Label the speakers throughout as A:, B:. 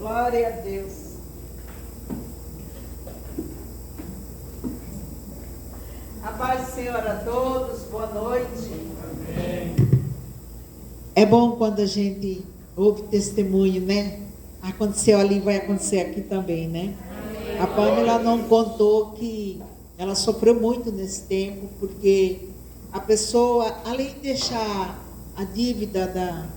A: Glória a Deus. A paz do Senhor a todos, boa noite.
B: Amém.
C: É bom quando a gente ouve testemunho, né? Aconteceu ali, vai acontecer aqui também, né? A Pamela não contou que ela sofreu muito nesse tempo, porque a pessoa, além de deixar a dívida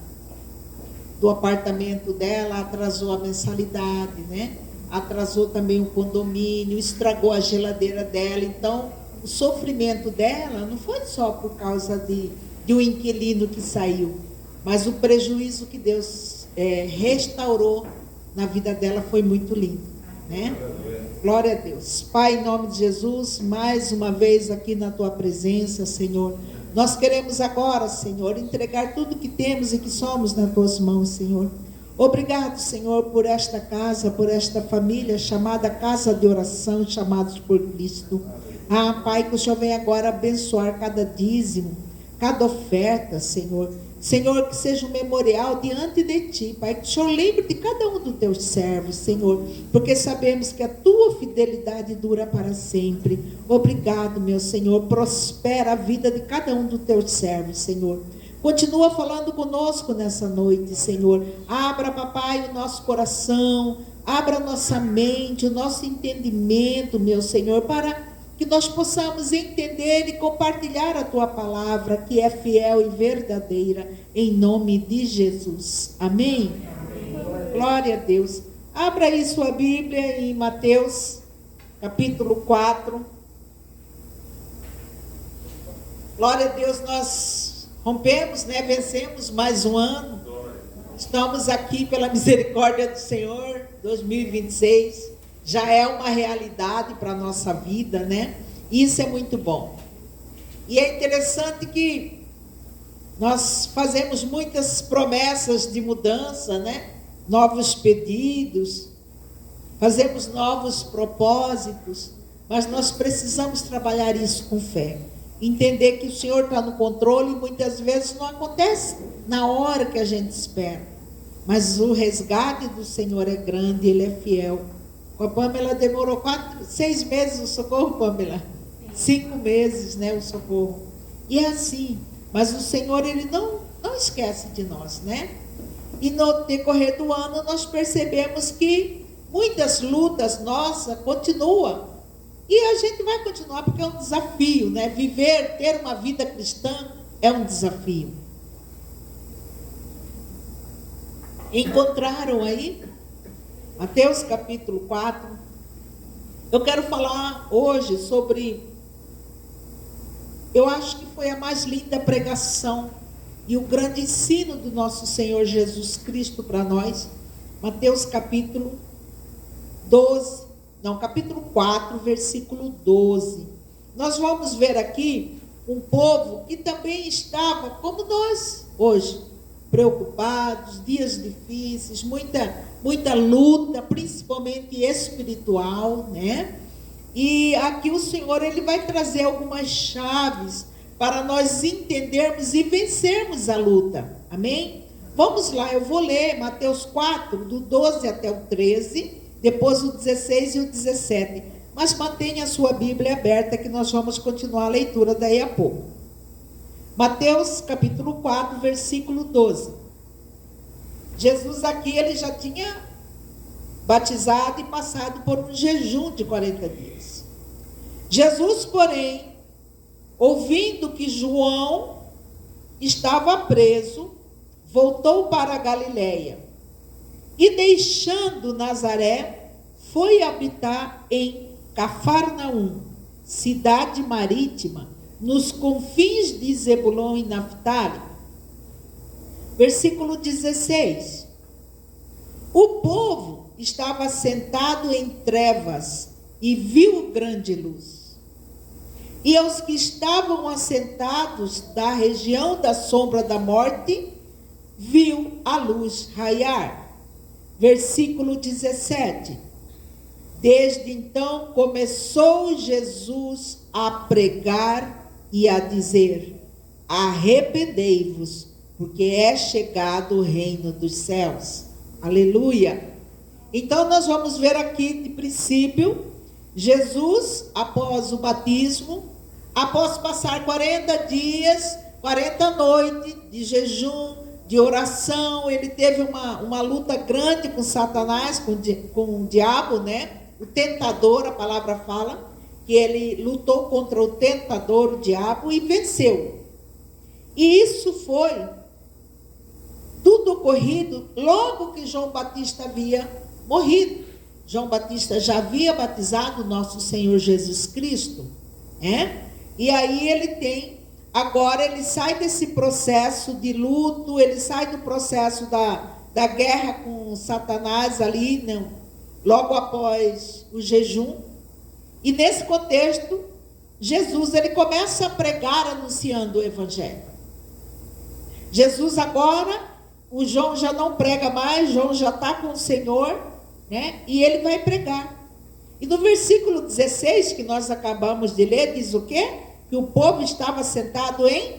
C: do apartamento dela, atrasou a mensalidade, né? Atrasou também o condomínio, estragou a geladeira dela. Então, o sofrimento dela não foi só por causa de um inquilino que saiu, mas o prejuízo que Deus restaurou na vida dela foi muito lindo, né? Glória a Deus. Pai, em nome de Jesus, mais uma vez aqui na tua presença, Senhor. Nós queremos agora, Senhor, entregar tudo que temos e que somos nas tuas mãos, Senhor. Obrigado, Senhor, por esta casa, por esta família chamada Casa de Oração, chamados por Cristo. Ah, Pai, que o Senhor venha agora abençoar cada dízimo, cada oferta, Senhor. Senhor, que seja um memorial diante de Ti, Pai, que o Senhor lembre de cada um dos Teus servos, Senhor, porque sabemos que a Tua fidelidade dura para sempre. Obrigado, meu Senhor, prospera a vida de cada um dos Teus servos, Senhor. Continua falando conosco nessa noite, Senhor. Abra, papai, o nosso coração, abra a nossa mente, o nosso entendimento, meu Senhor, para que nós possamos entender e compartilhar a Tua palavra, que é fiel e verdadeira, em nome de Jesus. Amém? Amém. Glória a Deus. Abra aí sua Bíblia em Mateus, capítulo 4. Glória a Deus, nós rompemos, né? Vencemos mais um ano. Estamos aqui pela misericórdia do Senhor, 2026. Já é uma realidade para a nossa vida, né? Isso é muito bom. E é interessante que nós fazemos muitas promessas de mudança, né? Novos pedidos, fazemos novos propósitos, mas nós precisamos trabalhar isso com fé. Entender que o Senhor está no controle e muitas vezes não acontece na hora que a gente espera. Mas o resgate do Senhor é grande, Ele é fiel. Com a Pamela demorou 6 meses o socorro, Pamela. 5 meses, né, o socorro. E é assim. Mas o Senhor, Ele não esquece de nós, né? E no decorrer do ano nós percebemos que muitas lutas nossas continuam. E a gente vai continuar porque é um desafio, né? Viver, ter uma vida cristã é um desafio. Encontraram aí? Mateus capítulo 4. Eu quero falar hoje sobre, eu acho que foi a mais linda pregação e o grande ensino do nosso Senhor Jesus Cristo para nós. Mateus capítulo 4, versículo 12. Nós vamos ver aqui um povo que também estava como nós hoje, preocupados, dias difíceis, muita luta, principalmente espiritual, né? E aqui o Senhor, Ele vai trazer algumas chaves para nós entendermos e vencermos a luta, amém? Vamos lá, eu vou ler Mateus 4, do 12 até o 13, depois o 16 e o 17, mas mantenha a sua Bíblia aberta que nós vamos continuar a leitura daí a pouco. Mateus capítulo 4, versículo 12. Jesus aqui, Ele já tinha batizado e passado por um jejum de 40 dias. Jesus, porém, ouvindo que João estava preso, voltou para a Galileia e, deixando Nazaré, foi habitar em Cafarnaum, cidade marítima, nos confins de Zebulon e Naftali. Versículo 16. O povo estava sentado em trevas e viu grande luz. E aos que estavam assentados da região da sombra da morte, viu a luz raiar. Versículo 17. Desde então começou Jesus a pregar e a dizer: arrependei-vos, porque é chegado o reino dos céus. Aleluia! Então nós vamos ver aqui de princípio, Jesus, após o batismo, após passar 40 dias, 40 noites de jejum, de oração, ele teve uma luta grande com Satanás, com o diabo, né? O tentador, a palavra fala, que ele lutou contra o tentador, o diabo, e venceu. E isso foi tudo ocorrido logo que João Batista havia morrido. João Batista já havia batizado nosso Senhor Jesus Cristo, né? E aí agora ele sai desse processo de luto, ele sai do processo da guerra com Satanás ali, não, logo após o jejum. E nesse contexto, Jesus ele começa a pregar anunciando o Evangelho. Jesus agora, o João já não prega mais, João já está com o Senhor, né? E ele vai pregar. E no versículo 16, que nós acabamos de ler, diz o quê? Que o povo estava sentado em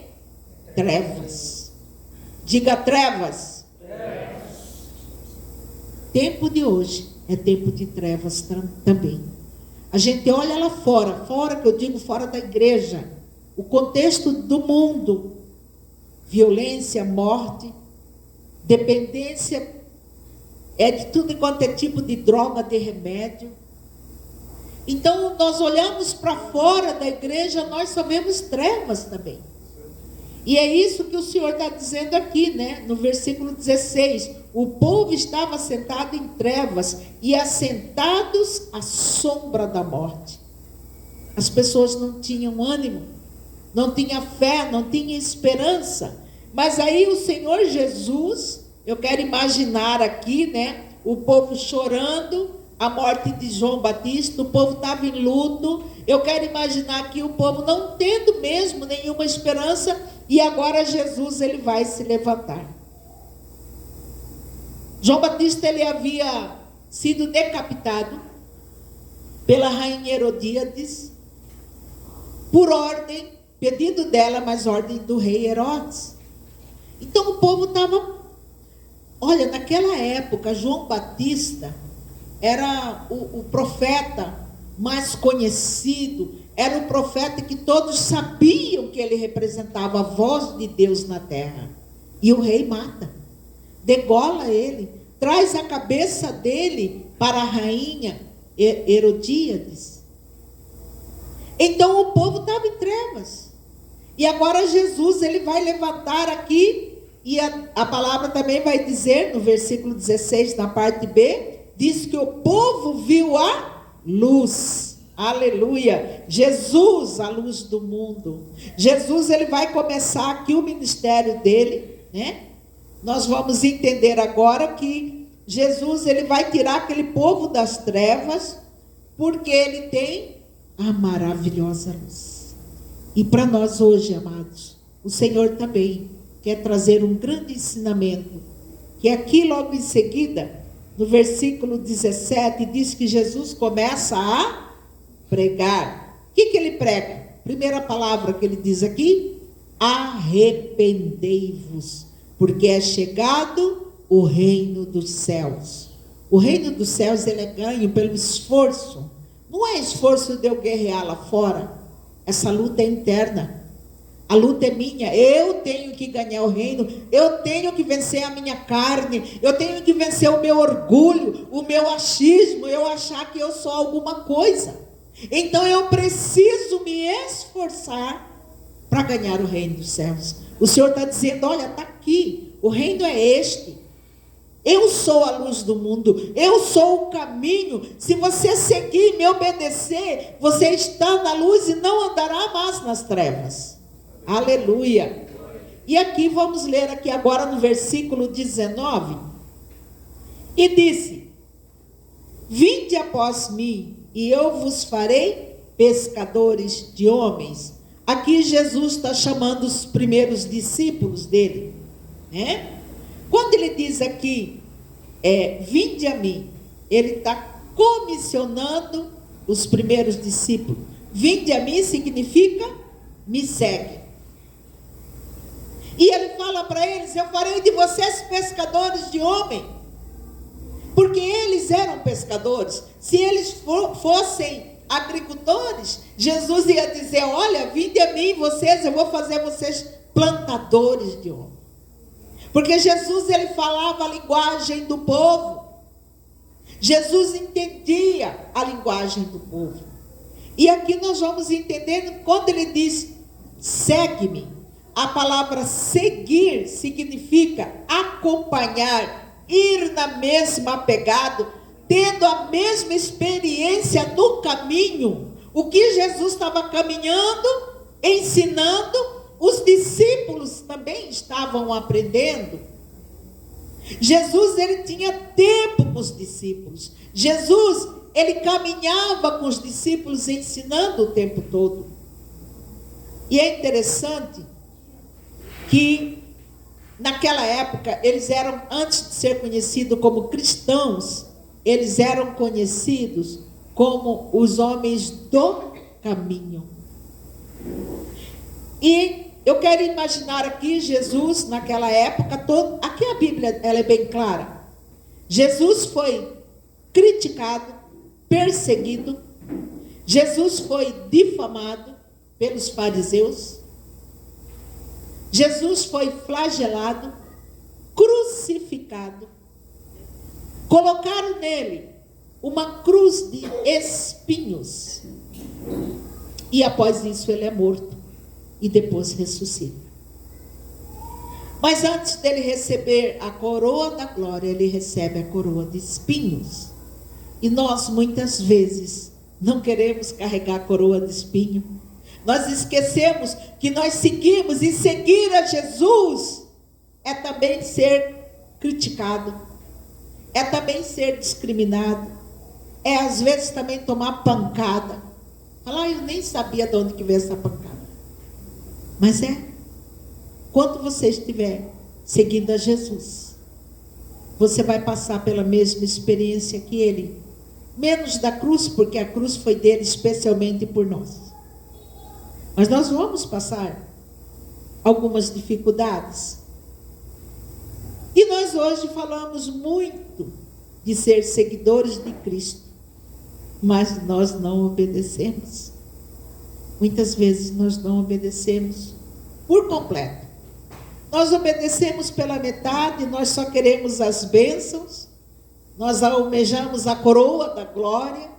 C: trevas. Diga trevas. Tempo de hoje é tempo de trevas também. A gente olha lá fora que eu digo fora da igreja, o contexto do mundo, violência, morte, dependência, é de tudo quanto é tipo de droga, de remédio. Então nós olhamos para fora da igreja, nós só vemos trevas também. E é isso que o Senhor está dizendo aqui, né? No versículo 16, o povo estava sentado em trevas e assentados à sombra da morte. As pessoas não tinham ânimo, não tinham fé, não tinham esperança. Mas aí o Senhor Jesus, eu quero imaginar aqui, né? O povo chorando a morte de João Batista, o povo estava em luto. Eu quero imaginar aqui o povo não tendo mesmo nenhuma esperança, e agora Jesus ele vai se levantar. João Batista ele havia sido decapitado pela rainha Herodíades, por ordem, pedido dela, mas ordem do rei Herodes. Então o povo estava, olha, naquela época João Batista era o profeta mais conhecido, era o profeta que todos sabiam que ele representava a voz de Deus na terra. E o rei mata, degola ele, traz a cabeça dele para a rainha Herodíades. Então o povo estava em trevas. E agora Jesus ele vai levantar aqui, e a palavra também vai dizer, no versículo 16, na parte B, diz que o povo viu a luz. Aleluia, Jesus, a luz do mundo. Jesus ele vai começar aqui o ministério dele, né? Nós vamos entender agora que Jesus ele vai tirar aquele povo das trevas, porque ele tem a maravilhosa luz. E para nós hoje, amados, o Senhor também quer trazer um grande ensinamento, que aqui logo em seguida, no versículo 17, diz que Jesus começa a pregar. O que ele prega? Primeira palavra que ele diz aqui: arrependei-vos, porque é chegado o reino dos céus. O reino dos céus ele é ganho pelo esforço. Não é esforço de eu guerrear lá fora. Essa luta é interna. A luta é minha, eu tenho que ganhar o reino, eu tenho que vencer a minha carne, eu tenho que vencer o meu orgulho, o meu achismo, eu achar que eu sou alguma coisa. Então eu preciso me esforçar para ganhar o reino dos céus. O Senhor está dizendo, olha, está aqui, o reino é este. Eu sou a luz do mundo, eu sou o caminho. Se você seguir e me obedecer, você está na luz e não andará mais nas trevas. Aleluia. E aqui vamos ler aqui agora no versículo 19. E disse: vinde após mim, e eu vos farei pescadores de homens. Aqui Jesus está chamando os primeiros discípulos dele, né? Quando ele diz aqui, vinde a mim, ele está comissionando os primeiros discípulos. Vinde a mim significa, me segue. E ele fala para eles, eu farei de vocês pescadores de homem. Porque porque eles eram pescadores. Se eles fossem agricultores, Jesus ia dizer: olha, vinde a mim vocês, eu vou fazer vocês plantadores de homens. Porque Jesus, ele falava a linguagem do povo. Jesus entendia a linguagem do povo. E aqui nós vamos entendendo, quando ele diz segue-me, a palavra seguir significa acompanhar, ir na mesma pegada, tendo a mesma experiência no caminho. O que Jesus estava caminhando, ensinando, os discípulos também estavam aprendendo. Jesus, ele tinha tempo com os discípulos. Jesus, ele caminhava com os discípulos ensinando o tempo todo. E é interessante que naquela época eles eram, antes de ser conhecidos como cristãos, eles eram conhecidos como os homens do caminho. E eu quero imaginar aqui Jesus naquela época, aqui a Bíblia ela é bem clara. Jesus foi criticado, perseguido. Jesus foi difamado pelos fariseus. Jesus foi flagelado, crucificado. Colocaram nele uma cruz de espinhos. E após isso ele é morto. E depois ressuscita. Mas antes dele receber a coroa da glória, ele recebe a coroa de espinhos. E nós muitas vezes não queremos carregar a coroa de espinho. Nós esquecemos que nós seguimos, e seguir a Jesus é também ser criticado, é também ser discriminado, é às vezes também tomar pancada. Falar, eu nem sabia de onde que veio essa pancada. Mas quando você estiver seguindo a Jesus, você vai passar pela mesma experiência que ele. Menos da cruz, porque a cruz foi dele especialmente por nós. Mas nós vamos passar algumas dificuldades. E nós hoje falamos muito de ser seguidores de Cristo, mas nós não obedecemos. Muitas vezes nós não obedecemos por completo. Nós obedecemos pela metade, nós só queremos as bênçãos, nós almejamos a coroa da glória,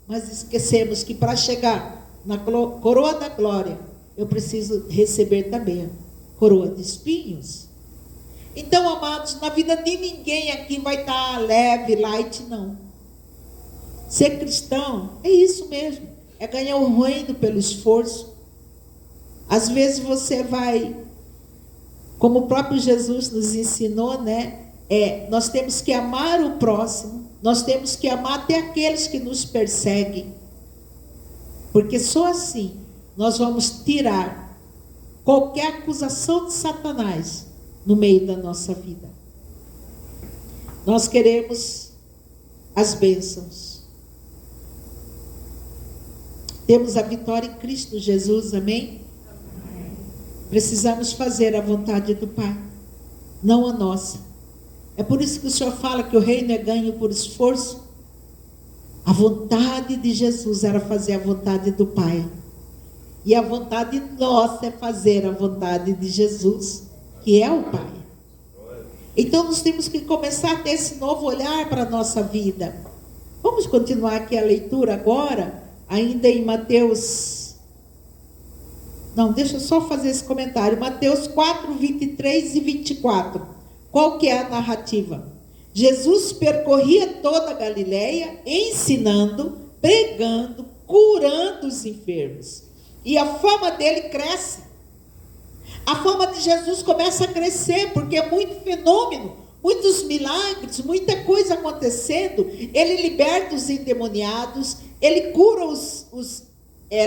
C: mas esquecemos que para chegar na coroa da glória, eu preciso receber também a coroa de espinhos. Então, amados, na vida de ninguém aqui vai estar leve, light, não. Ser cristão é isso mesmo, é ganhar o reino pelo esforço. Às vezes você vai, como o próprio Jesus nos ensinou, nós temos que amar o próximo, nós temos que amar até aqueles que nos perseguem. Porque só assim nós vamos tirar qualquer acusação de Satanás no meio da nossa vida. Nós queremos as bênçãos. Temos a vitória em Cristo Jesus, amém? Precisamos fazer a vontade do Pai, não a nossa. É por isso que o Senhor fala que o reino é ganho por esforço. A vontade de Jesus era fazer a vontade do Pai. E a vontade nossa é fazer a vontade de Jesus, que é o Pai. Então nós temos que começar a ter esse novo olhar para a nossa vida. Vamos continuar aqui a leitura agora, ainda em Mateus... Não, deixa eu só fazer esse comentário. Mateus 4, 23 e 24. Qual que é a narrativa? Jesus percorria toda a Galileia, ensinando, pregando, curando os enfermos. E a fama dele cresce. A fama de Jesus começa a crescer, porque é muito fenômeno, muitos milagres, muita coisa acontecendo. Ele liberta os endemoniados, ele cura os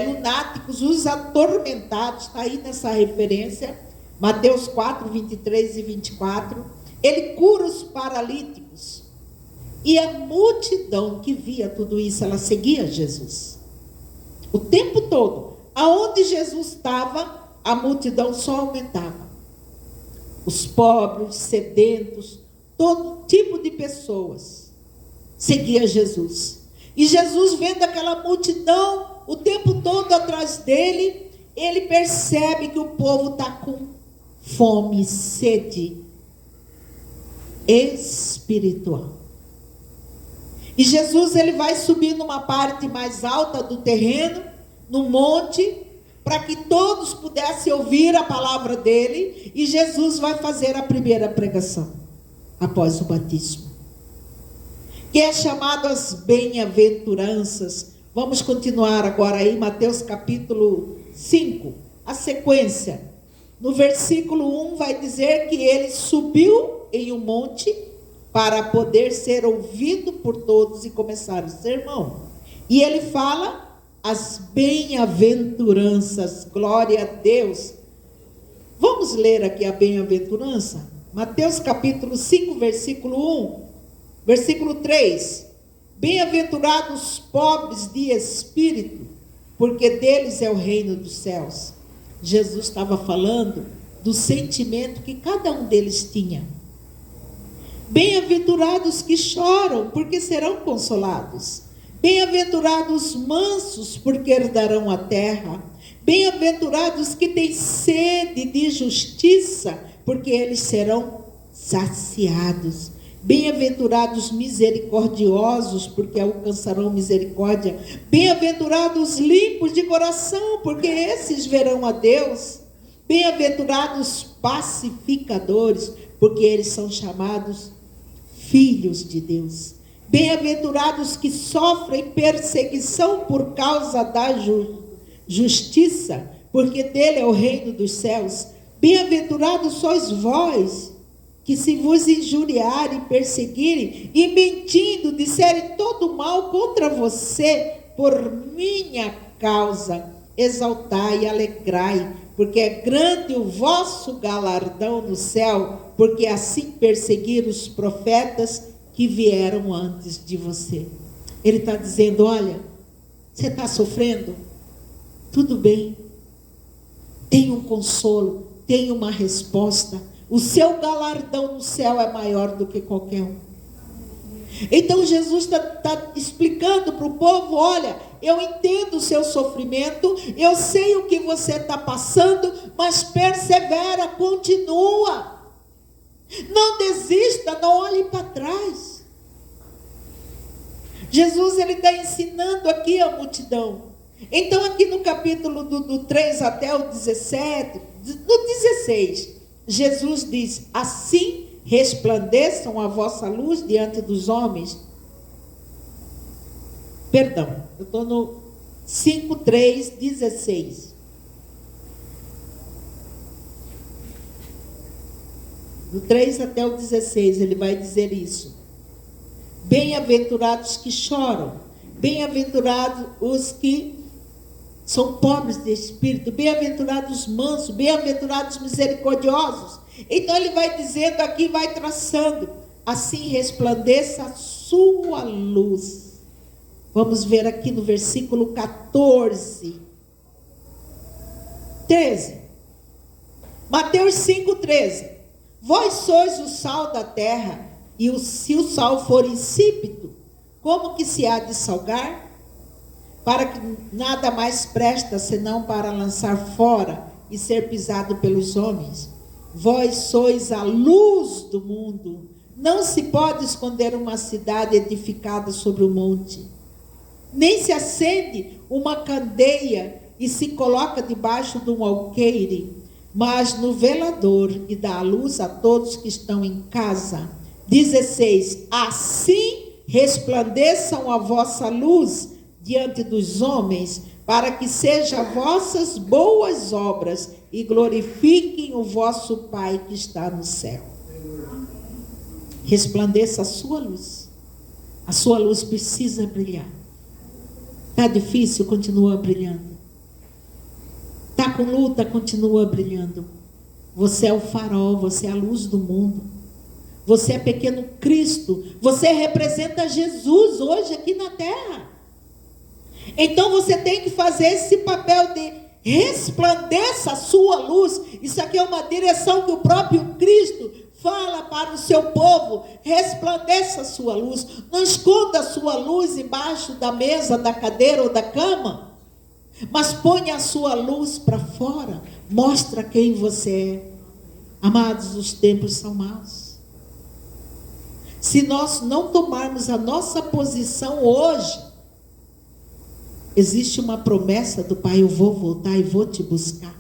C: lunáticos, os atormentados. Está aí nessa referência, Mateus 4, 23 e 24. Ele cura os paralíticos. E a multidão que via tudo isso, ela seguia Jesus. O tempo todo. Aonde Jesus estava, a multidão só aumentava. Os pobres, os sedentos, todo tipo de pessoas. seguia Jesus. E Jesus, vendo aquela multidão o tempo todo atrás dele, ele percebe que o povo está com fome, sede espiritual. E Jesus, ele vai subir numa parte mais alta do terreno, no monte, para que todos pudessem ouvir a palavra dele. E Jesus vai fazer a primeira pregação após o batismo, que é chamado as bem-aventuranças. Vamos continuar agora aí, Mateus capítulo 5, a sequência. No versículo 1 vai dizer que ele subiu em um monte para poder ser ouvido por todos e começar o sermão. E ele fala as bem-aventuranças, glória a Deus. Vamos ler aqui a bem-aventurança? Mateus capítulo 5, versículo 1, versículo 3. Bem-aventurados pobres de espírito, porque deles é o reino dos céus. Jesus estava falando do sentimento que cada um deles tinha. Bem-aventurados que choram, porque serão consolados. Bem-aventurados mansos, porque herdarão a terra. Bem-aventurados que têm sede de justiça, porque eles serão saciados. Bem-aventurados misericordiosos, porque alcançarão misericórdia. Bem-aventurados limpos de coração, porque esses verão a Deus. Bem-aventurados pacificadores, porque eles são chamados filhos de Deus. Bem-aventurados que sofrem perseguição por causa da justiça, porque dele é o reino dos céus. Bem-aventurados sois vós, que se vos injuriarem, perseguirem, e mentindo, disserem todo mal contra você, por minha causa, exaltai e alegrai, porque é grande o vosso galardão no céu, porque assim perseguiram os profetas que vieram antes de você. Ele está dizendo, olha, você está sofrendo? Tudo bem. Tem um consolo, tem uma resposta. O seu galardão no céu é maior do que qualquer um. Então Jesus está explicando para o povo, olha, eu entendo o seu sofrimento, eu sei o que você está passando, mas persevera, continua. Não desista, não olhe para trás. Jesus, ele está ensinando aqui a multidão. Então aqui no capítulo do 3 até o 17, no 16, Jesus diz, assim resplandeçam a vossa luz diante dos homens. Perdão, eu estou no 5, 3, 16. Do 3 até o 16, ele vai dizer isso. Bem-aventurados que choram, bem-aventurados os que são pobres de espírito, bem-aventurados mansos, bem-aventurados misericordiosos. Então ele vai dizendo aqui, vai traçando, assim resplandeça a sua luz. Vamos ver aqui no versículo 14, 13. Mateus 5, 13. Vós sois o sal da terra, e se o sal for insípido, como que se há de salgar? Para que nada mais presta, senão para lançar fora e ser pisado pelos homens. Vós sois a luz do mundo. Não se pode esconder uma cidade edificada sobre o monte. Nem se acende uma candeia e se coloca debaixo de um alqueire, mas no velador, e dá a luz a todos que estão em casa. 16. Assim resplandeçam a vossa luz diante dos homens, para que sejam vossas boas obras e glorifiquem o vosso Pai que está no céu. Resplandeça a sua luz. A sua luz precisa brilhar. Está difícil? Continua brilhando. Está com luta? Continua brilhando. Você é o farol, você é a luz do mundo. Você é pequeno Cristo. Você representa Jesus hoje aqui na terra. Então você tem que fazer esse papel de resplandeça a sua luz. Isso aqui é uma direção que o próprio Cristo fala para o seu povo: resplandeça a sua luz. Não esconda a sua luz embaixo da mesa, da cadeira ou da cama, mas ponha a sua luz para fora. Mostra quem você é. Amados, os tempos são maus. Se nós não tomarmos a nossa posição hoje, existe uma promessa do Pai: eu vou voltar e vou te buscar.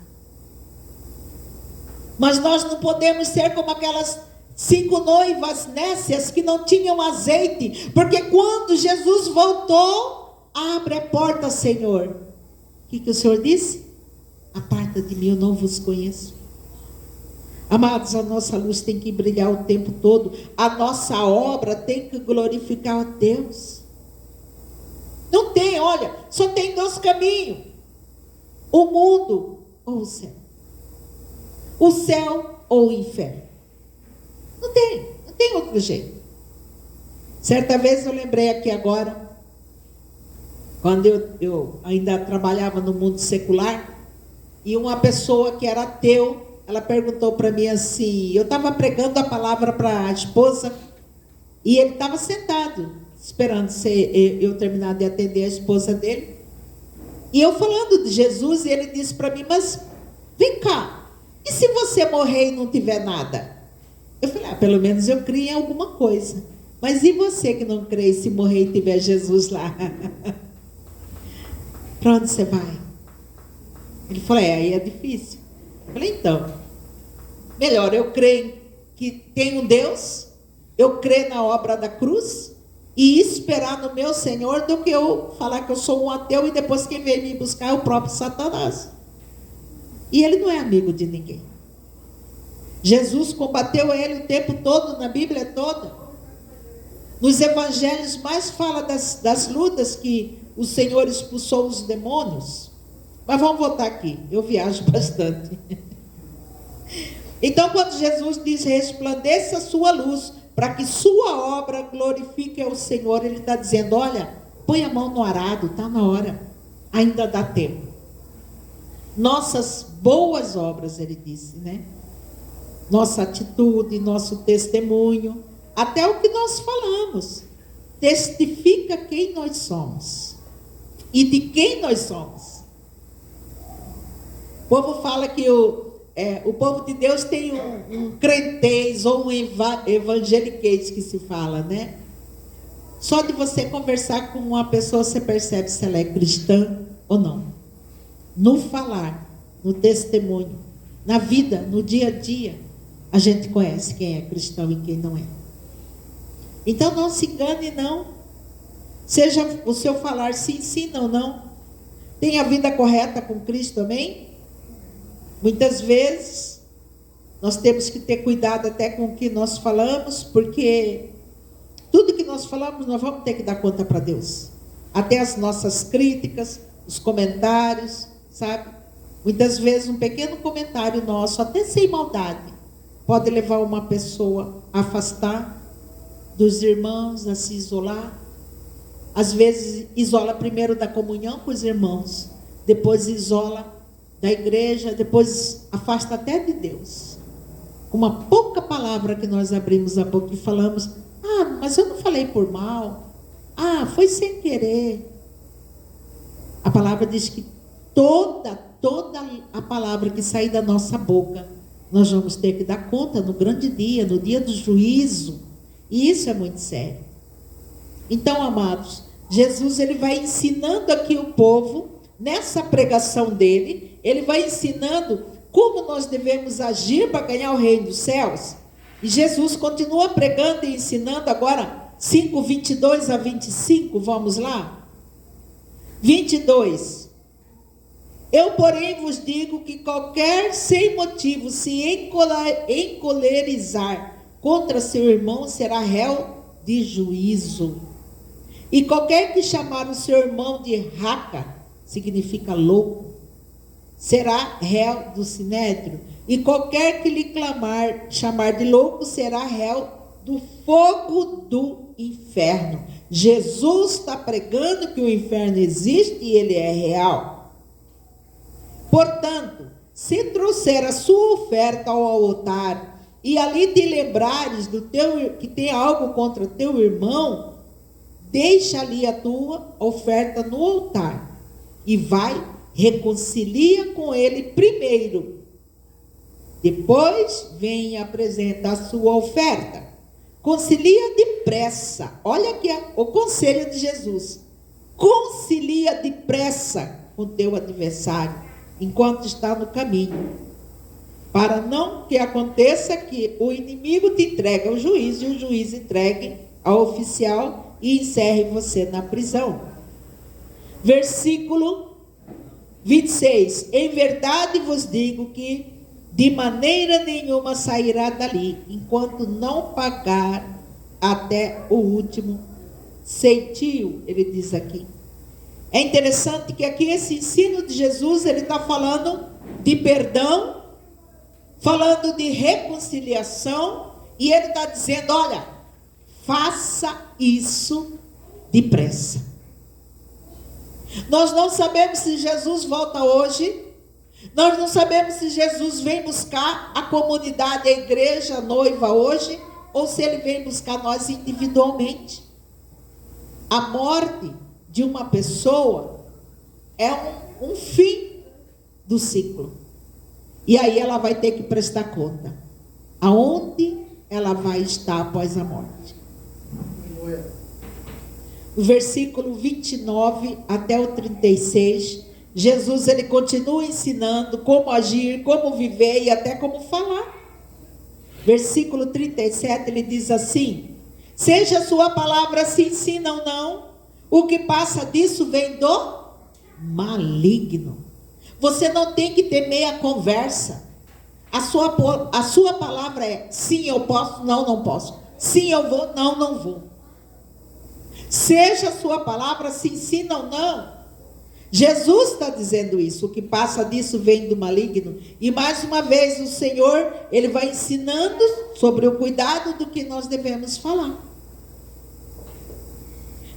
C: Mas nós não podemos ser como aquelas 5 noivas nécias que não tinham azeite, porque quando Jesus voltou: abre a porta, Senhor. O que o Senhor disse? Aparta de mim, eu não vos conheço. Amados, a nossa luz tem que brilhar o tempo todo. A nossa obra tem que glorificar a Deus. Não tem, olha, só tem 2 caminhos: o mundo ou o céu. O céu ou o inferno. Não tem outro jeito. Certa vez eu lembrei aqui agora, quando eu ainda trabalhava no mundo secular, e uma pessoa que era ateu, ela perguntou para mim assim, eu estava pregando a palavra para a esposa, e ele estava sentado, esperando eu terminar de atender a esposa dele, e eu falando de Jesus, e ele disse para mim: mas vem cá, e se você morrer e não tiver nada? Eu falei: pelo menos eu creio em alguma coisa. Mas e você que não crê, se morrer e tiver Jesus lá? Para onde você vai? Ele falou: aí é difícil. Eu falei: então, melhor eu creio que tem um Deus, eu creio na obra da cruz e esperar no meu Senhor, do que eu falar que eu sou um ateu e depois quem vem me buscar é o próprio Satanás. E ele não é amigo de ninguém. Jesus combateu ele o tempo todo, na Bíblia toda. Nos evangelhos mais fala das lutas que o Senhor expulsou os demônios. Mas vamos voltar aqui, eu viajo bastante. Então, quando Jesus diz: resplandeça a sua luz, para que sua obra glorifique ao Senhor, ele está dizendo: olha, põe a mão no arado, está na hora, ainda dá tempo. Nossas boas obras, ele disse, né? Nossa atitude, nosso testemunho, até o que nós falamos, testifica quem nós somos e de quem nós somos. O povo fala que o povo de Deus tem um crentez ou um evangeliquez que se fala, né? Só de você conversar com uma pessoa, você percebe se ela é cristã ou não. No falar, no testemunho, na vida, no dia a dia, a gente conhece quem é cristão e quem não é. Então não se engane, não. Seja o seu falar se ensina ou não. Tem a vida correta com Cristo, amém? Muitas vezes nós temos que ter cuidado até com o que nós falamos, porque tudo que nós falamos nós vamos ter que dar conta para Deus. Até as nossas críticas, os comentários, sabe? Muitas vezes um pequeno comentário nosso, até sem maldade, pode levar uma pessoa a afastar dos irmãos, a se isolar. Às vezes isola primeiro da comunhão com os irmãos, depois isola da igreja, depois afasta até de Deus. Com uma pouca palavra que nós abrimos a boca e falamos: mas eu não falei por mal, foi sem querer. A palavra diz que toda a palavra que sair da nossa boca, nós vamos ter que dar conta no grande dia, no dia do juízo. E isso é muito sério. Então, amados, Jesus ele vai ensinando aqui o povo, nessa pregação dele, ele vai ensinando como nós devemos agir para ganhar o reino dos céus. E Jesus continua pregando e ensinando agora, 5, 22 a 25, vamos lá? 22. Eu, porém, vos digo que qualquer sem motivo se encolerizar contra seu irmão será réu de juízo. E qualquer que chamar o seu irmão de raca, significa louco, será réu do sinédrio. E qualquer que lhe chamar de louco, será réu do fogo do inferno. Jesus está pregando que o inferno existe e ele é real. Portanto, se trouxer a sua oferta ao altar e ali te lembrares que tem algo contra teu irmão, deixa ali a tua oferta no altar e vai, reconcilia com ele primeiro. Depois vem e apresenta a sua oferta. Concilia depressa. Olha aqui o conselho de Jesus. Concilia depressa com teu adversário enquanto está no caminho, para não que aconteça que o inimigo te entregue ao juiz e o juiz entregue ao oficial e encerre você na prisão. Versículo 26. Em verdade vos digo que de maneira nenhuma sairá dali, enquanto não pagar até o último centio, ele diz aqui. É interessante que aqui esse ensino de Jesus, ele está falando de perdão, falando de reconciliação, e ele está dizendo, olha, faça isso depressa. Nós não sabemos se Jesus volta hoje, nós não sabemos se Jesus vem buscar a comunidade, a igreja, a noiva hoje, ou se ele vem buscar nós individualmente. A morte de uma pessoa é um fim do ciclo. E aí ela vai ter que prestar conta. Aonde ela vai estar após a morte? No versículo 29 até o 36, Jesus ele continua ensinando como agir, como viver e até como falar. Versículo 37, ele diz assim: seja a sua palavra se ensina ou não, o que passa disso vem do maligno. Você não tem que temer a conversa. A sua palavra é sim, eu posso, não, não posso. Sim, eu vou, não, não vou. Seja a sua palavra se ensina ou não. Jesus está dizendo isso. O que passa disso vem do maligno. E mais uma vez o Senhor, ele vai ensinando sobre o cuidado do que nós devemos falar.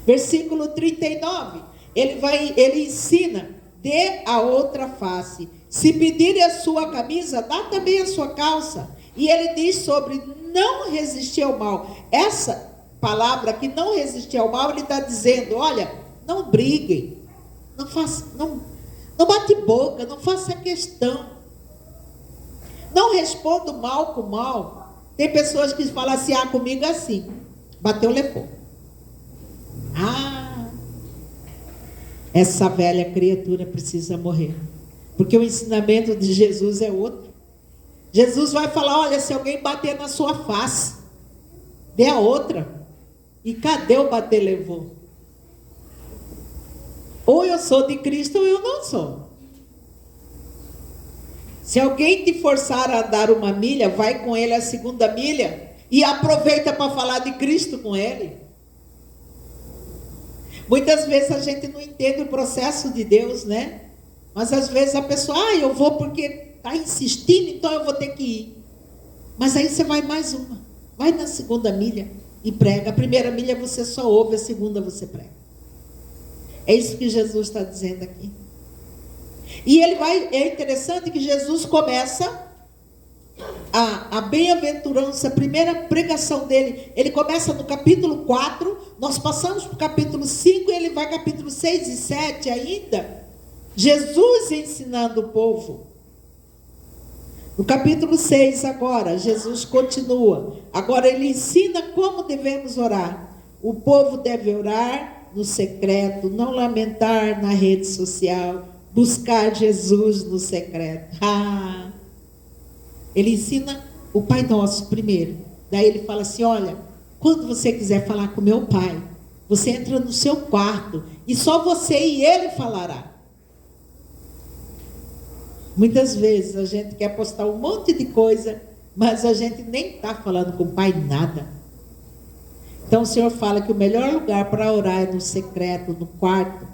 C: Versículo 39, ele ensina: dê a outra face. Se pedirem a sua camisa, dá também a sua calça. E ele diz sobre não resistir ao mal. Essa palavra que não resistir ao mal, ele está dizendo, olha, não briguem, não bate boca, não faça questão. Não responda o mal com mal. Tem pessoas que falam assim, comigo é assim, bateu, levou. Essa velha criatura precisa morrer. Porque o ensinamento de Jesus é outro. Jesus vai falar, olha, se alguém bater na sua face, dê a outra. E cadê o bater, levou? Ou eu sou de Cristo ou eu não sou. Se alguém te forçar a andar uma milha, vai com ele a segunda milha e aproveita para falar de Cristo com ele. Muitas vezes a gente não entende o processo de Deus, né? Mas às vezes a pessoa, eu vou porque está insistindo, então eu vou ter que ir. Mas aí você vai mais uma. Vai na segunda milha e prega. A primeira milha você só ouve, a segunda você prega. É isso que Jesus está dizendo aqui. E é interessante que Jesus começa a bem-aventurança, a primeira pregação dele, ele começa no capítulo 4, nós passamos para o capítulo 5, e ele vai capítulo 6 e 7 ainda, Jesus ensinando o povo. No capítulo 6 agora, Jesus continua, agora ele ensina como devemos orar. O povo deve orar no secreto, não lamentar na rede social, buscar Jesus no secreto. Ele ensina o Pai Nosso primeiro. Daí ele fala assim, olha, quando você quiser falar com meu Pai, você entra no seu quarto e só você e ele falará. Muitas vezes a gente quer postar um monte de coisa, mas a gente nem está falando com o Pai nada. Então o Senhor fala que o melhor lugar para orar é no secreto, no quarto.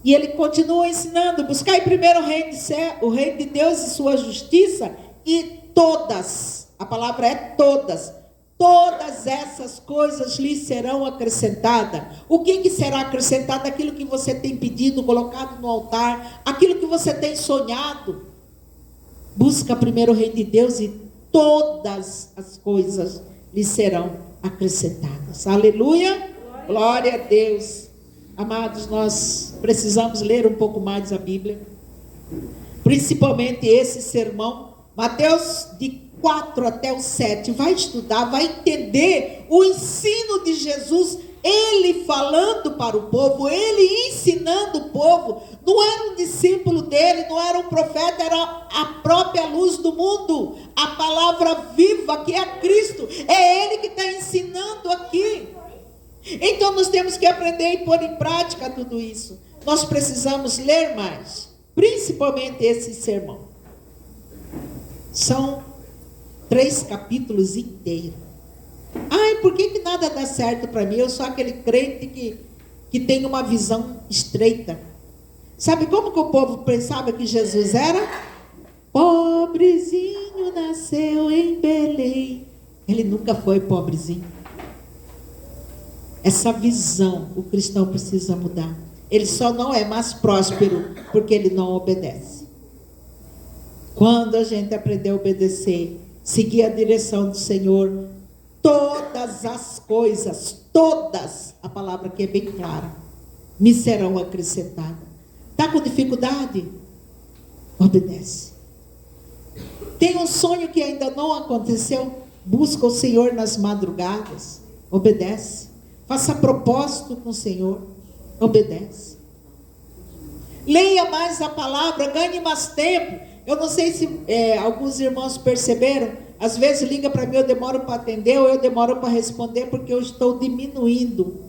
C: E ele continua ensinando, buscai primeiro o reino de Deus e sua justiça, e todas, a palavra é todas essas coisas lhe serão acrescentadas. O que será acrescentado? Aquilo que você tem pedido, colocado no altar, aquilo que você tem sonhado. Busca primeiro o reino de Deus e todas as coisas lhe serão acrescentadas. Aleluia, glória a Deus. Amados, nós precisamos ler um pouco mais a Bíblia, principalmente esse sermão, Mateus de 4 até o 7, vai estudar, vai entender o ensino de Jesus, ele falando para o povo, ele ensinando o povo. Não era um discípulo dele, não era um profeta, era a própria luz do mundo, a palavra viva que é Cristo, é ele que está ensinando aqui. Então nós temos que aprender e pôr em prática tudo isso. Nós precisamos ler mais, principalmente esse sermão. São 3 capítulos inteiros. Ai, por que nada dá certo para mim? Eu sou aquele crente que tem uma visão estreita. Sabe como que o povo pensava que Jesus era? Pobrezinho nasceu em Belém. Ele nunca foi pobrezinho. Essa visão o cristão precisa mudar. Ele só não é mais próspero porque ele não obedece. Quando a gente aprender a obedecer, seguir a direção do Senhor, todas as coisas, todas, a palavra aqui é bem clara, me serão acrescentadas. Está com dificuldade? Obedece. Tem um sonho que ainda não aconteceu? Busca o Senhor nas madrugadas. Obedece. Faça propósito com o Senhor. Obedece. Leia mais a palavra, ganhe mais tempo. Eu não sei se alguns irmãos perceberam, às vezes liga para mim, eu demoro para atender, ou eu demoro para responder, porque eu estou diminuindo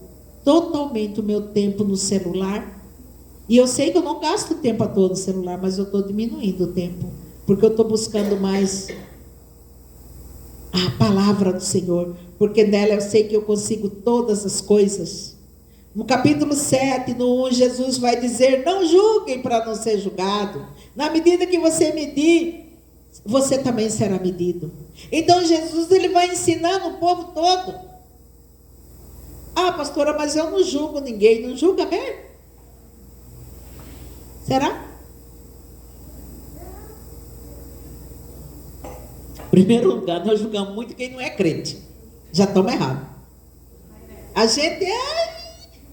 C: totalmente o meu tempo no celular. E eu sei que eu não gasto o tempo todo no celular, mas eu estou diminuindo o tempo, porque eu estou buscando mais a palavra do Senhor, porque nela eu sei que eu consigo todas as coisas. No capítulo 7, no 1, Jesus vai dizer: não julguem para não ser julgado. Na medida que você medir, você também será medido. Então Jesus, ele vai ensinando o povo todo. Ah, pastora, mas eu não julgo ninguém. Não julga mesmo? Será? Em primeiro lugar, nós julgamos muito quem não é crente. Já estamos errados. A gente é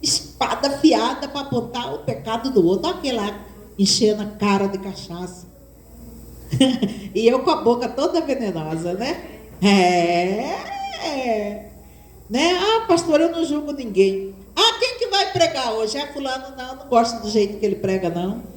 C: espada afiada para apontar o pecado do outro. Olha aquele lá enchendo a cara de cachaça. E eu com a boca toda venenosa, né? Né? Ah, pastor, eu não julgo ninguém. Ah, quem que vai pregar hoje? É fulano? Não gosto do jeito que ele prega, não.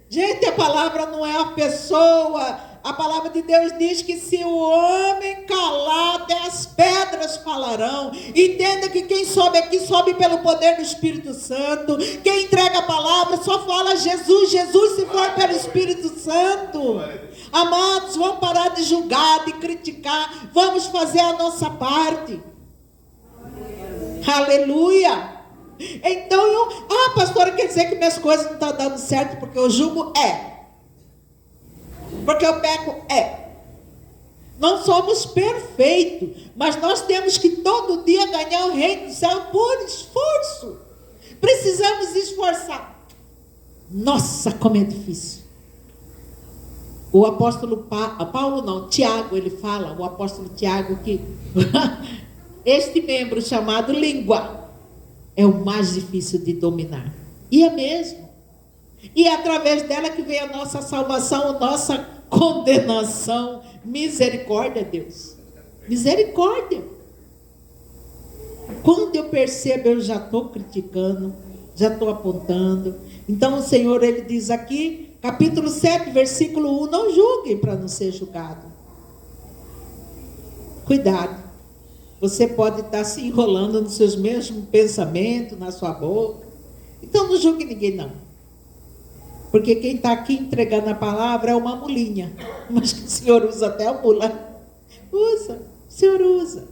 C: Gente, a palavra não é a pessoa. A palavra de Deus diz que se o homem calar, até as pedras falarão. Entenda que quem sobe aqui, sobe pelo poder do Espírito Santo. Quem entrega a palavra só fala Jesus, Jesus, se for pelo Espírito Santo. Amados, vamos parar de julgar, de criticar. Vamos fazer a nossa parte. Aleluia. Então, pastora, quer dizer que minhas coisas não estão dando certo porque eu julgo? Porque eu peco? Não somos perfeitos, mas nós temos que todo dia ganhar o reino do céu por esforço. Precisamos esforçar. Nossa, como é difícil. O apóstolo Paulo não, Tiago, ele fala, o apóstolo Tiago, que este membro chamado língua é o mais difícil de dominar. E é mesmo. E é através dela que vem a nossa salvação, a nossa condenação. Misericórdia, Deus. Misericórdia. Quando eu percebo, eu já estou criticando, já estou apontando. Então o Senhor, ele diz aqui, capítulo 7, versículo 1, não julguem para não ser julgado. Cuidado. Você pode estar se enrolando nos seus mesmos pensamentos, na sua boca. Então não julgue ninguém, não. Porque quem está aqui entregando a palavra é uma mulinha. Mas que o Senhor usa até a mula. Usa, o Senhor usa.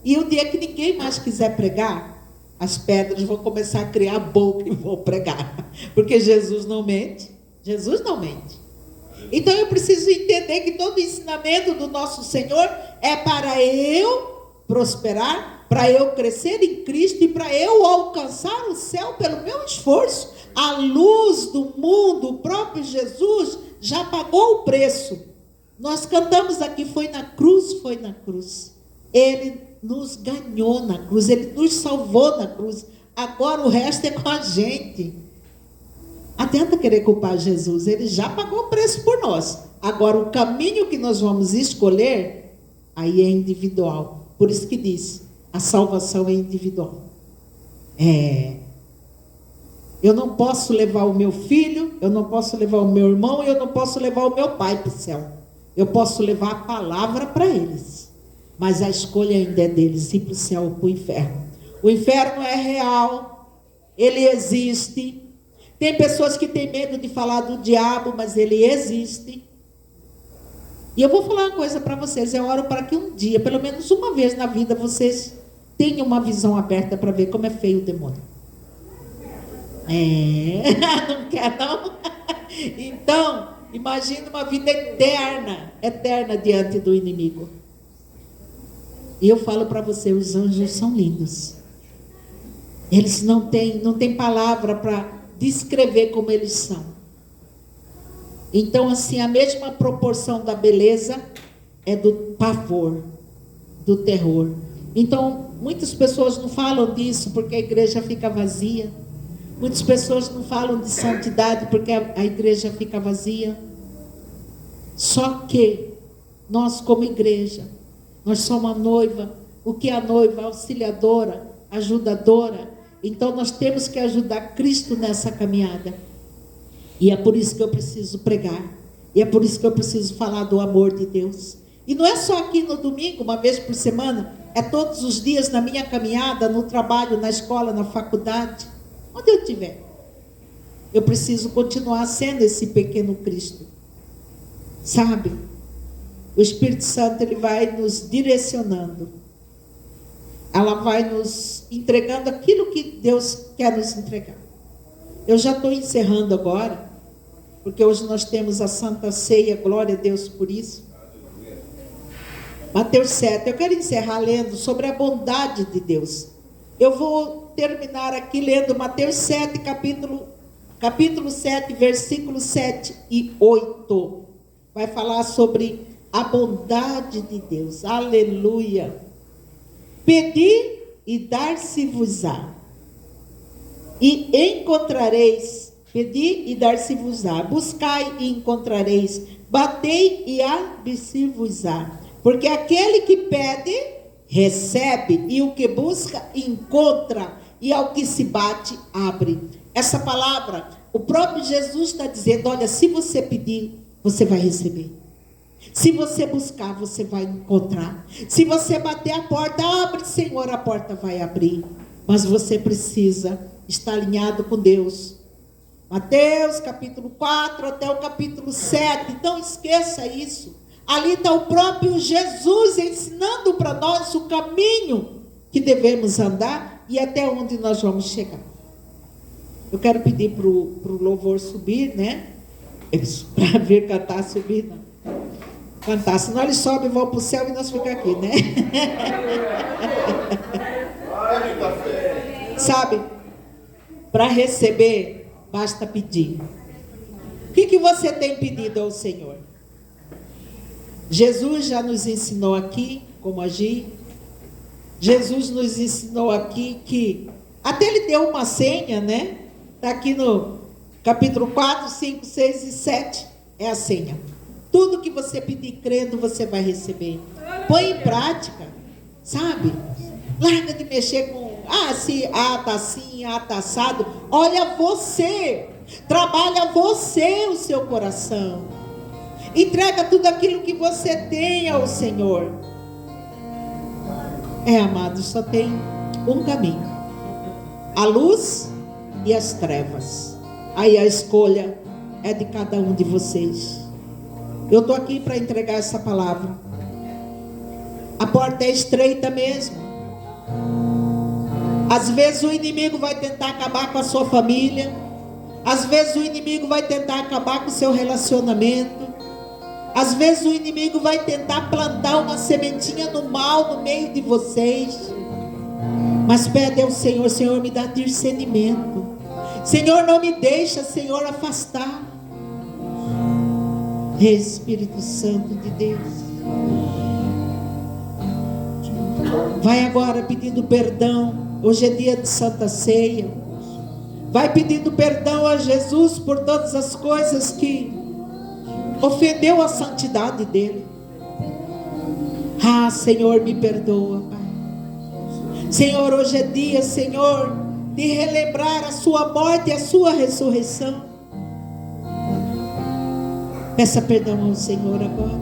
C: E o dia que ninguém mais quiser pregar, as pedras vão começar a criar boca e vão pregar. Porque Jesus não mente. Jesus não mente. Então eu preciso entender que todo ensinamento do nosso Senhor é para eu prosperar, para eu crescer em Cristo e para eu alcançar o céu pelo meu esforço. A luz do mundo, o próprio Jesus, já pagou o preço. Nós cantamos aqui, foi na cruz, foi na cruz. Ele nos ganhou na cruz, Ele nos salvou na cruz. Agora o resto é com a gente. Adianta querer culpar Jesus, Ele já pagou o preço por nós. Agora o caminho que nós vamos escolher, aí é individual. Por isso que diz, a salvação é individual. Eu não posso levar o meu filho, eu não posso levar o meu irmão, eu não posso levar o meu pai para o céu. Eu posso levar a palavra para eles, mas a escolha ainda é deles, ir para o céu ou para o inferno. O inferno é real, ele existe. Tem pessoas que têm medo de falar do diabo, mas ele existe. E eu vou falar uma coisa para vocês, eu oro para que um dia, pelo menos uma vez na vida, vocês tenham uma visão aberta para ver como é feio o demônio. Não quer não? Então, imagina uma vida eterna diante do inimigo. E eu falo para você, os anjos são lindos. Eles não têm palavra para descrever como eles são. Então, assim, a mesma proporção da beleza é do pavor, do terror. Então, muitas pessoas não falam disso porque a igreja fica vazia. Muitas pessoas não falam de santidade porque a igreja fica vazia. Só que nós, como igreja, nós somos a noiva. O que é a noiva? Auxiliadora, ajudadora. Então nós temos que ajudar Cristo nessa caminhada. E é por isso que eu preciso pregar. E é por isso que eu preciso falar do amor de Deus. E não é só aqui no domingo, uma vez por semana. É todos os dias na minha caminhada, no trabalho, na escola, na faculdade. Onde eu estiver. Eu preciso continuar sendo esse pequeno Cristo. Sabe? O Espírito Santo, ele vai nos direcionando. Ela vai nos entregando aquilo que Deus quer nos entregar. Eu já estou encerrando agora, porque hoje nós temos a Santa Ceia, glória a Deus por isso. Mateus 7, eu quero encerrar lendo sobre a bondade de Deus. Eu vou terminar aqui lendo Mateus 7, capítulo 7, versículos 7 e 8. Vai falar sobre a bondade de Deus. Aleluia. Pedi e dar-se-vos-á. E encontrareis. Pedi e dar-se-vos-á. Buscai e encontrareis. Batei e abre-se-vos-á. Porque aquele que pede, recebe. E o que busca, encontra. E ao que se bate, abre. Essa palavra, o próprio Jesus está dizendo, olha, se você pedir, você vai receber. Se você buscar, você vai encontrar. Se você bater a porta, abre, Senhor, a porta vai abrir. Mas você precisa estar alinhado com Deus. Mateus capítulo 4 até o capítulo 7. Então esqueça isso. Ali está o próprio Jesus ensinando para nós o caminho que devemos andar e até onde nós vamos chegar. Eu quero pedir para o louvor subir, né? Para vir cantar, subir, não. Cantar, senão eles sobem e vão para o céu e nós ficamos aqui, né? Sabe, para receber, basta pedir. O que você tem pedido ao Senhor? Jesus já nos ensinou aqui como agir. Jesus nos ensinou aqui que, até ele deu uma senha, né? Está aqui no capítulo 4, 5, 6 e 7, é a senha. Tudo que você pedir crendo, você vai receber. Põe em prática, sabe? Larga de mexer com, se tá assim, tá assado. Olha você, trabalha você o seu coração. Entrega tudo aquilo que você tem ao Senhor. Amados, só tem um caminho. A luz e as trevas. Aí a escolha é de cada um de vocês. Eu estou aqui para entregar essa palavra. A porta é estreita mesmo. Às vezes o inimigo vai tentar acabar com a sua família. Às vezes o inimigo vai tentar acabar com o seu relacionamento. Às vezes o inimigo vai tentar plantar uma sementinha no mal no meio de vocês. Mas pede ao Senhor, Senhor, me dá discernimento. Senhor, não me deixa, Senhor, afastar. Espírito Santo de Deus, vai agora pedindo perdão. Hoje é dia de Santa Ceia. Vai pedindo perdão a Jesus por todas as coisas que ofendeu a santidade dele. Ah, Senhor, me perdoa, Pai. Senhor, hoje é dia, Senhor, de relembrar a sua morte e a sua ressurreição. Peça perdão ao Senhor agora.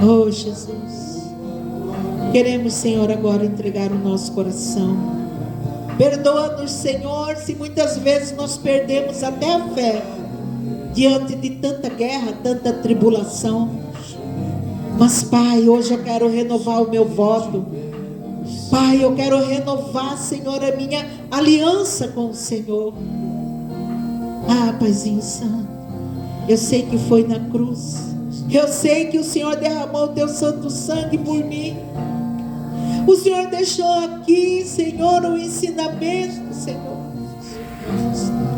C: Oh, Jesus, queremos, Senhor, agora entregar o nosso coração. Perdoa-nos, Senhor, se muitas vezes nós perdemos até a fé diante de tanta guerra, tanta tribulação. Mas, Pai, hoje eu quero renovar o meu voto. Pai, eu quero renovar, Senhor, a minha aliança com o Senhor. Ah, Paizinho Santo, eu sei que foi na cruz. Eu sei que o Senhor derramou o teu santo sangue por mim. O Senhor deixou aqui, Senhor, um ensinamento, Senhor,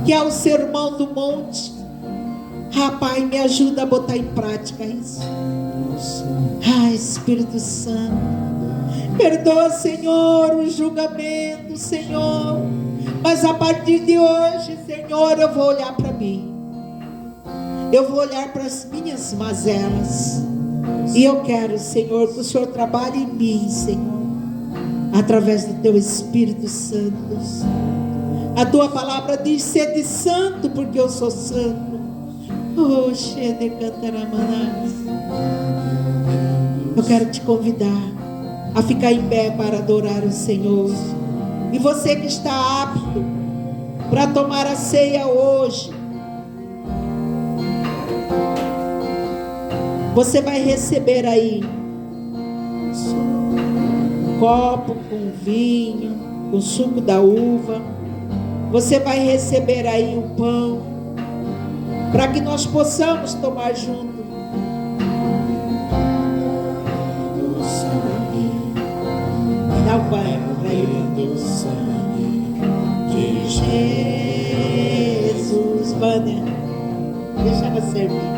C: que é o sermão do monte. Ah, Pai, me ajuda a botar em prática isso. Ah, Espírito Santo, perdoa, Senhor, o julgamento, Senhor. Mas a partir de hoje, Senhor, eu vou olhar para mim. Eu vou olhar para as minhas mazelas. E eu quero, Senhor, que o Senhor trabalhe em mim, Senhor, através do teu Espírito Santo. A tua palavra diz: sede santo, porque eu sou santo. Oh, Xede Cantaramanás. Eu quero te convidar a ficar em pé para adorar o Senhor. E você que está apto para tomar a ceia hoje, você vai receber aí um copo com vinho, com suco da uva. Você vai receber aí um pão, para que nós possamos tomar junto. Dá o pão para ele. Do sangue de Jesus. Vânia, deixa ela servir.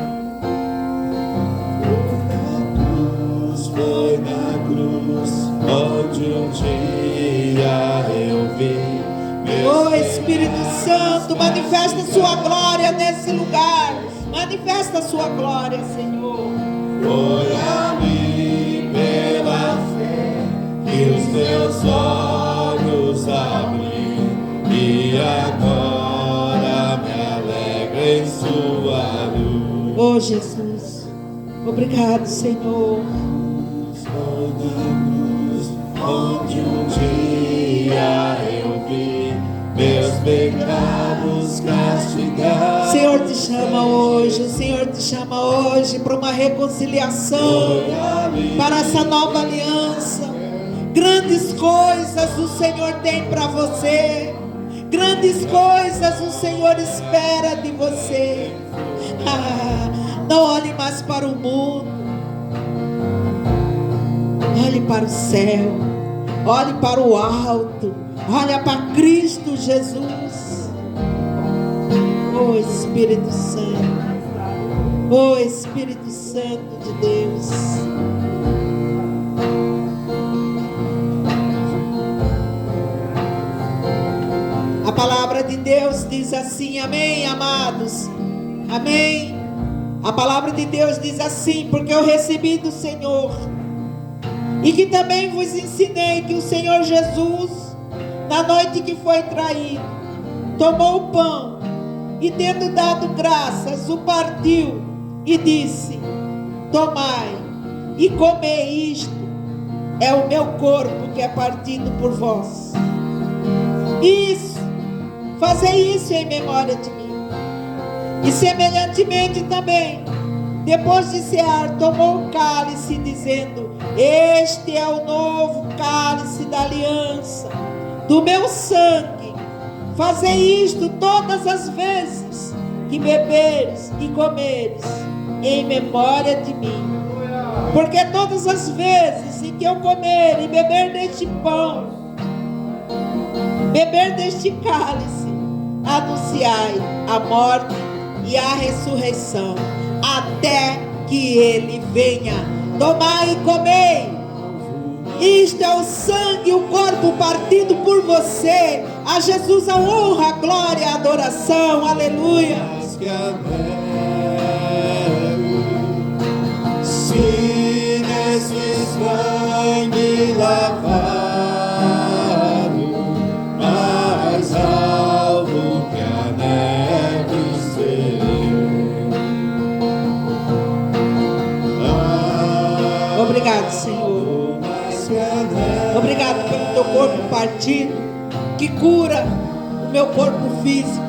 B: Foi na cruz onde um dia eu vi.
C: Oh, Espírito Santo, manifesta a sua glória nesse lugar. Manifesta a sua glória, Senhor.
B: Foi ali pela fé que os meus olhos abri, e agora me alegra em sua luz.
C: Oh, Jesus, obrigado, Senhor.
B: Foi na cruz onde um dia eu vi meus pecados castigados.
C: O Senhor te chama hoje, o Senhor te chama hoje para uma reconciliação, para essa nova aliança. Grandes coisas o Senhor tem para você, grandes coisas o Senhor espera de você. Não olhe mais para o mundo, olhe para o céu, olhe para o alto, olha para Cristo Jesus. Oh, Espírito Santo, oh, Espírito Santo de Deus. A palavra de Deus diz assim, amém, amados? Amém? A palavra de Deus diz assim: porque eu recebi do Senhor, e que também vos ensinei, que o Senhor Jesus, na noite que foi traído, tomou o pão, e tendo dado graças, o partiu, e disse: tomai e comei, isto é o meu corpo que é partido por vós. Isso, fazei isso em memória de mim. E semelhantemente também, depois de cear, tomou o cálice, dizendo: este é o novo cálice da aliança, do meu sangue. Fazei isto todas as vezes que beberes e comeres, em memória de mim. Porque todas as vezes em que eu comer e beber deste pão, beber deste cálice, anunciai a morte e a ressurreição, até que ele venha. Tomai e comei. Isto é o sangue e o corpo partido por você. A Jesus a honra, a glória, a adoração. Aleluia.
B: Se nesse sangue lavado, mais alvo que a neve serei.
C: Obrigado, Senhor. Obrigado pelo teu corpo partido, que cura o meu corpo físico.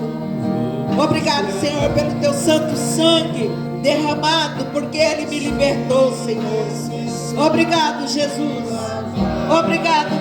C: Obrigado, Senhor, pelo teu santo sangue derramado, porque ele me libertou, Senhor. Obrigado, Jesus. Obrigado,